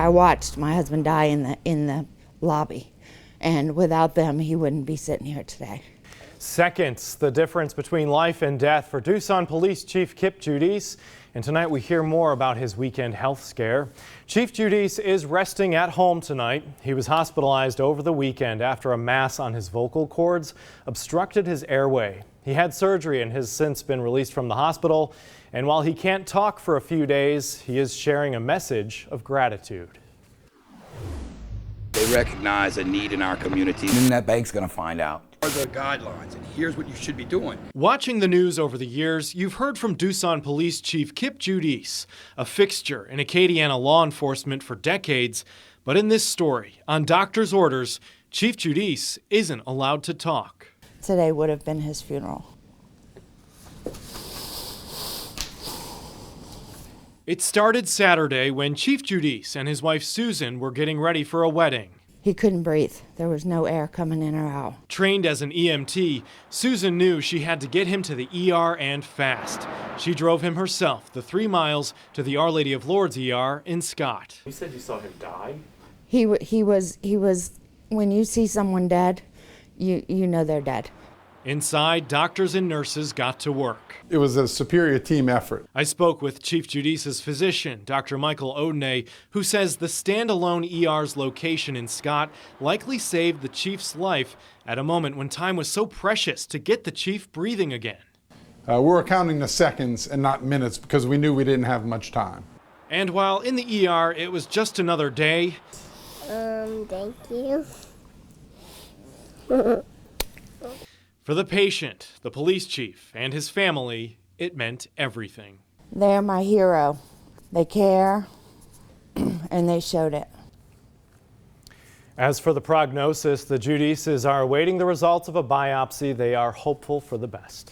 I watched my husband die in the lobby, and without them, he wouldn't be sitting here today. Seconds, the difference between life and death for Duson Police Chief Kip Judice. And tonight we hear more about his weekend health scare. Chief Judice is resting at home tonight. He was hospitalized over the weekend after a mass on his vocal cords obstructed his airway. He had surgery and has since been released from the hospital. And while he can't talk for a few days, he is sharing a message of gratitude. They recognize a need in our community. And that bank's going to find out. Here are the guidelines, and here's what you should be doing. Watching the news over the years, you've heard from Duson Police Chief Kip Judice, a fixture in Acadiana law enforcement for decades. But in this story, on doctor's orders, Chief Judice isn't allowed to talk. Today would have been his funeral. It started Saturday when Chief Judice and his wife Susan were getting ready for a wedding. He couldn't breathe. There was no air coming in or out. Trained as an EMT, Susan knew she had to get him to the ER and fast. She drove him herself the 3 miles to the Our Lady of Lourdes ER in Scott. You said you saw him die? He was, when you see someone dead, you know they're dead. Inside, doctors and nurses got to work. It was a superior team effort. I spoke with Chief Judice's physician, Dr. Michael Odenay, who says the standalone ER's location in Scott likely saved the chief's life at a moment when time was so precious to get the chief breathing again. We were counting the seconds and not minutes because we knew we didn't have much time. And while in the ER, it was just another day. Thank you. For the patient, the police chief, and his family, it meant everything. They're my hero. They care, and they showed it. As for the prognosis, the Judices are awaiting the results of a biopsy. They are hopeful for the best.